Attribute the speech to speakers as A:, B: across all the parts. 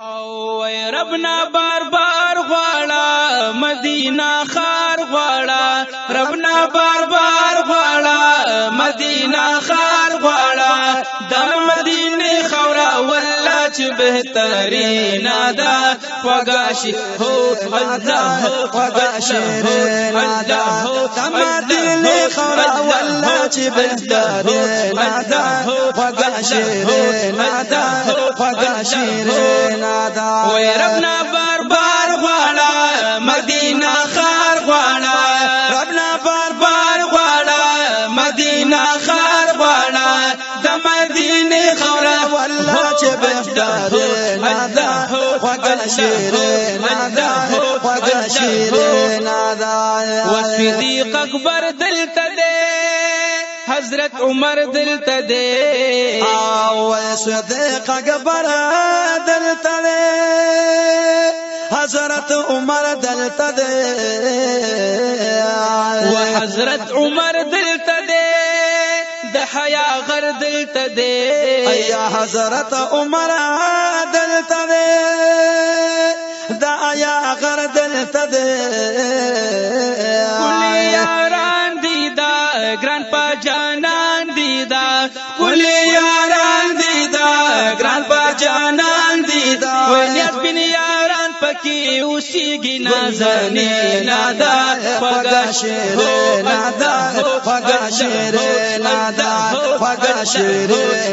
A: او ربنا بار بار غواړه مدینه خار غواړه ربنا بار بار غواړه مدینه خار غواړه د مدینه خورا والله چې بهترین ده خوږاشي هو الله خوږاشي الله
B: د مدینه خورا والله چې بهترین ده خوږاشي ده خوږاشي
A: وی ربنا بار بار غواړه مدینه خار غواړه ربنا بار بار غواړه مدینه خار غواړه د مدینه خوره
B: والله چې بهترین ده خوږاشي خوږاشي
A: وصدیق اکبر دلته ده حضرت عمر دلته ده
B: او صدیق اکبر دلته ده حضرت عمر دلته ده
A: وحضرت عمر دلته ده د حیا غر دلته ده
B: ایا حضرت عمر دلته ده د حیا غر دلته ده
A: کلی یاران دی دا ګران په جانان دی دا کلی یاران دی دا ګران په جانان دی دا ونیت بن یاران پکې اوسېږي نازنین دا خوږاشي
B: نادا خوږاشي نادا خوږاشي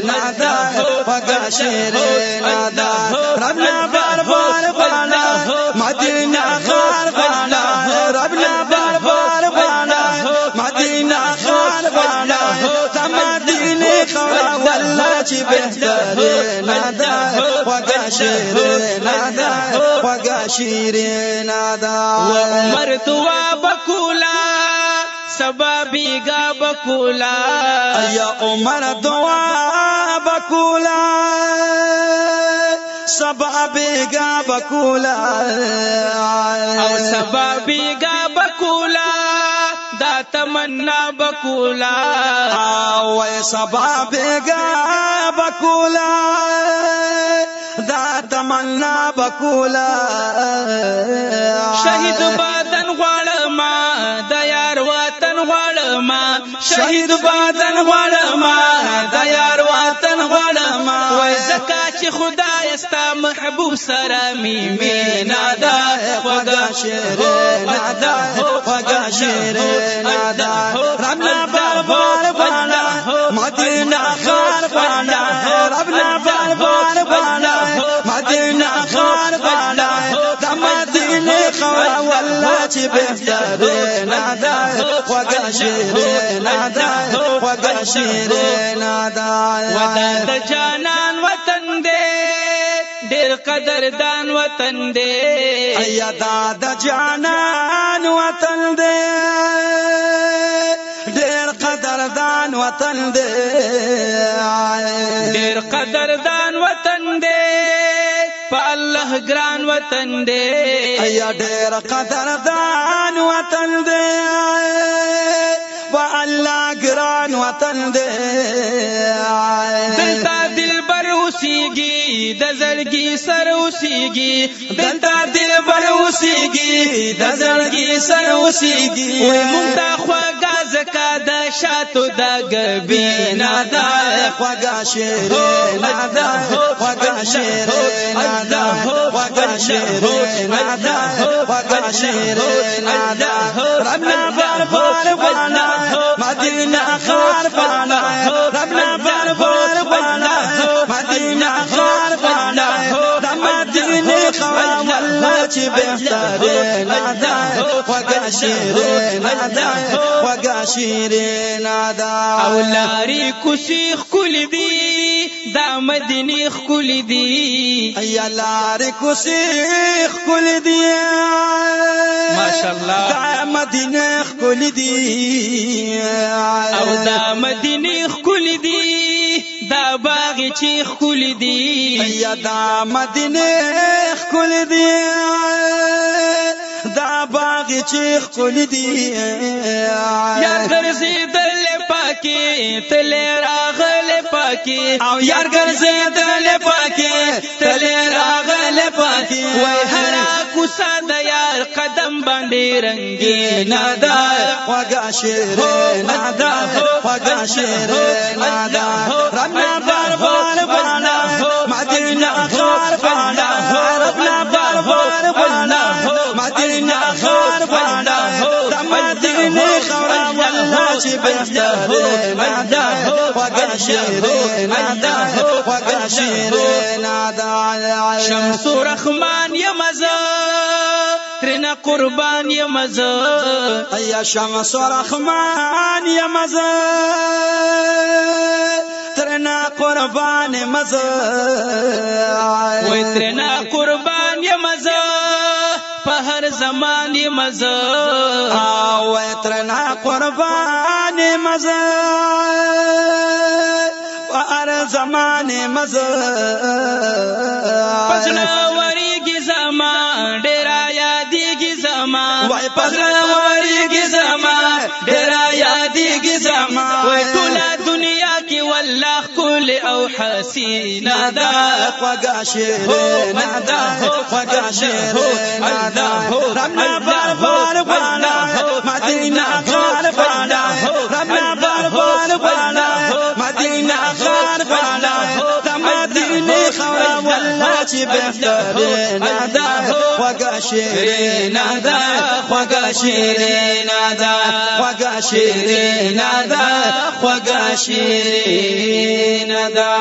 B: نادا خوږاشي نادا ربنا بار بار غواړه مدینه خار غواړه ربنا بار بار غواړه مدینه خار غواړه د مدینه خار والله چې بهترین ده خوږاشي نادا خوږاشي نادا
A: عمر دعا بکولا سبا بیگا بکولا
B: یا عمر دعا بکولا سبا بیگا بکولا
A: او سبا بیگا بکولا دا تمنا بکولا
B: او سبا بیگا بکولا دا تمنا بکولا
A: شهید بدن غواړم د یار وطن غواړم شهید بدن غواړم د یار وطن غواړم وای زکه چې خدای ستا محبوب سره مینا ده
B: خوږاشي نادا خوږاشي نادا ربنا بار بار غواړه مدینه خار غواړه ربنا بار بار غواړه مدینه خار غواړه د مدینه خور والله چې بهترین ده خوږاشي نادا خوږاشي نادا
A: وطن د جانان وطن دی ډېر قدردان وطن دی
B: ایا دا د جانان وطن دی ډېر قدردان وطن دی
A: ډېر قدردان وطن دی په الله ګران وطن دی
B: ایا ډېر قدردان وطن دی په الله ګران وطن دی
A: دلته دلبر اوسېږي د زړګي سر اوسېږي دلته دلبر اوسېږي د زړګي سر اوسېږي وای مونږ ته خوږه ځکه د شاتو د ګبینا ده
B: خوږاشي نادا خوږاشي نادا خوږاشي نادا خوږاشي نادا ربنا بار بار غواړه مدینه خار غواړه ربنا بار بار غواړه مدینه خار غواړه د مدینه خار والله چې بهترین ده خوږاشي نادا خوږاشي نادا
A: او لاري کوشي خکول دي دا مدینه خکول دي
B: ایا لاري کوشي خکول دي
A: ماشاءالله
B: دا مدینه خکول دي
A: او دا مدینه خکول دي دا باغ چې خکول دي
B: ایا دا مدینه خکول دي دا باغ چې خکول دي
A: یا ګرځېدل پاکي تل راغل پاکي او یار ګرځېدل پاکي تل راغل کوسا د یار قدم باندې رنگین دا
B: خوږه شیرین دا خوږه شیرین دا ربنا بار بالا مدینه خار بالا ربنا بار بالا مدینه خار بالا مدینه خورا والله چې بهترین دا خوږه شیرین دا خوږه شیرین دا
A: شمس رحمان یمزه ترنا قربان یمزه
B: یا شمس رحمان یمزه ترنا قربان مزه
A: وای ترنا قربان یمزه په هر زمان یمزه
B: وای ترنا قربان مزه په هر زمان مزه
A: پسلا وریږي زمان ډیرا یادېږي زمان
B: وای پسلا وریږي زمان ډیرا یادېږي زمان
A: وای ټول دنیا کې والله کول او حسینا دا
B: خوږه شیرین دا خوږه شیرین دا ربنا بار بالا مدینه خار بالا ربنا بار بالا مدینه خار بالا مدینه خورا والله چې بهترین دا خوږه شیرین دا خوږه شیرین دا خوږه شیرین دا خوږه شیرین دا